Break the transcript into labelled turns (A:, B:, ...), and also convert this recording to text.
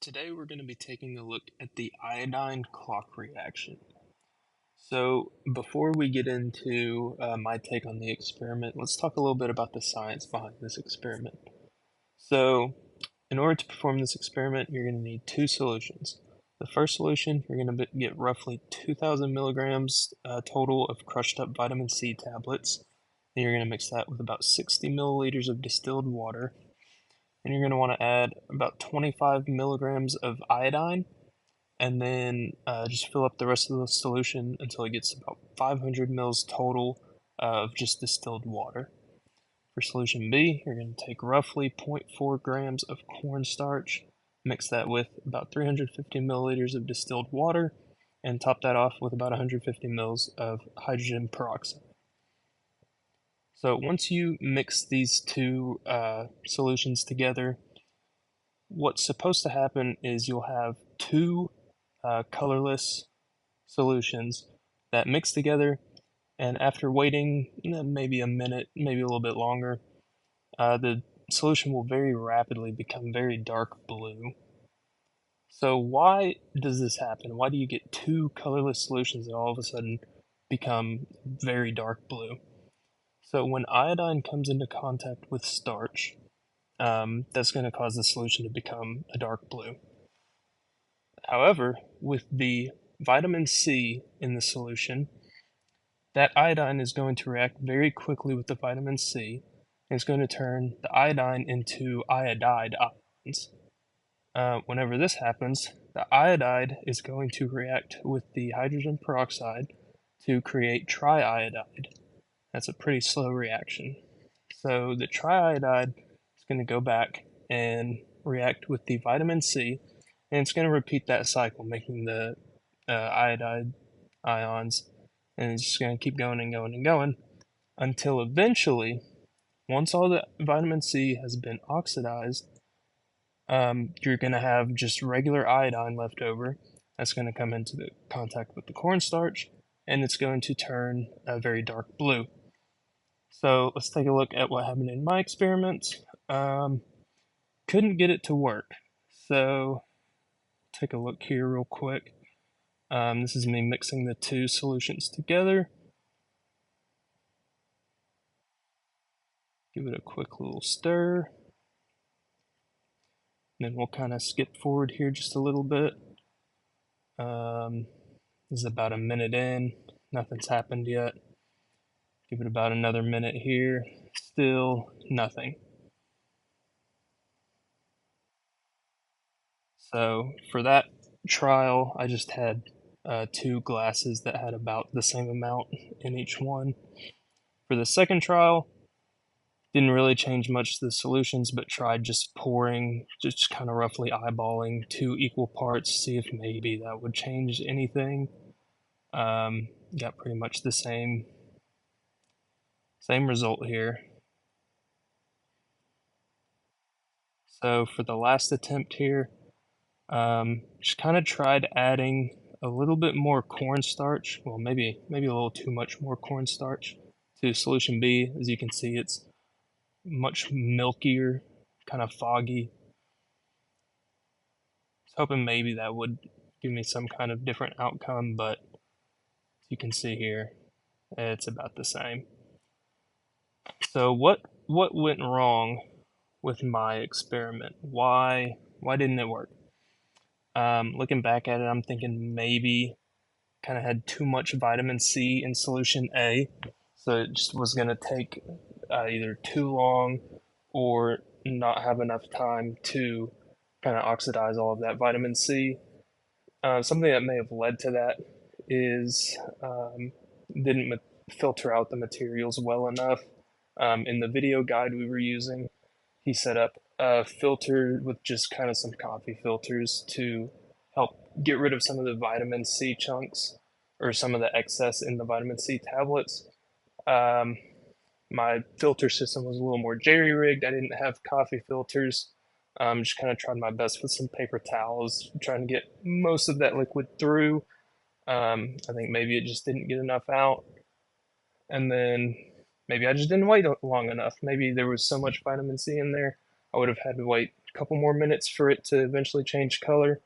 A: Today we're going to be taking a look at the iodine clock reaction. So before we get into my take on the experiment, let's talk a little bit about the science behind this experiment. So in order to perform this experiment, you're going to need two solutions. The first solution, you're going to get roughly 2,000 milligrams total of crushed up vitamin C tablets. And you're going to mix that with about 60 milliliters of distilled water. And you're going to want to add about 25 milligrams of iodine, and then just fill up the rest of the solution until it gets about 500 mils total of just distilled water. For solution B, you're going to take roughly 0.4 grams of cornstarch, mix that with about 350 milliliters of distilled water, and top that off with about 150 mils of hydrogen peroxide. So once you mix these two solutions together, what's supposed to happen is you'll have two colorless solutions that mix together, and after waiting maybe a minute, maybe a little bit longer, the solution will very rapidly become very dark blue. So why does this happen? Why do you get two colorless solutions that all of a sudden become very dark blue? So when iodine comes into contact with starch, that's going to cause the solution to become a dark blue. However, with the vitamin C in the solution, that iodine is going to react very quickly with the vitamin C, and it's going to turn the iodine into iodide ions. Whenever this happens, the iodide is going to react with the hydrogen peroxide to create triiodide. That's a pretty slow reaction. So the triiodide is going to go back and react with the vitamin C, and it's going to repeat that cycle, making the iodide ions, and it's just going to keep going and going and going until eventually, once all the vitamin C has been oxidized, you're going to have just regular iodine left over. That's going to come into the contact with the cornstarch, and it's going to turn a very dark blue. So let's take a look at what happened in my experiment. Couldn't get it to work. So take a look here real quick. This is me mixing the two solutions together. Give it a quick little stir. Then we'll kind of skip forward here just a little bit. This is about a minute in. Nothing's happened yet. Give it about another minute here. Still nothing. So for that trial, I just had two glasses that had about the same amount in each one. For the second trial, didn't really change much to the solutions, but tried just pouring, just kind of roughly eyeballing two equal parts, see if maybe that would change anything. Got pretty much the same result here. So for the last attempt here, just kind of tried adding a little bit more cornstarch. Well, maybe a little too much more cornstarch to solution B. As you can see, it's much milkier, kind of foggy. I was hoping maybe that would give me some kind of different outcome, but as you can see here, it's about the same. So what went wrong with my experiment? Why didn't it work? Looking back at it, I'm thinking maybe kind of had too much vitamin C in solution A, so it just was going to take either too long or not have enough time to kind of oxidize all of that vitamin C. Something that may have led to that is didn't filter out the materials well enough. In the video guide we were using, he set up a filter with just kind of some coffee filters to help get rid of some of the vitamin C chunks or some of the excess in the vitamin C tablets. My filter system was a little more jerry-rigged. I didn't have coffee filters. Just kind of tried my best with some paper towels, trying to get most of that liquid through. I think maybe it just didn't get enough out. And then maybe I just didn't wait long enough. Maybe there was so much vitamin C in there, I would have had to wait a couple more minutes for it to eventually change color.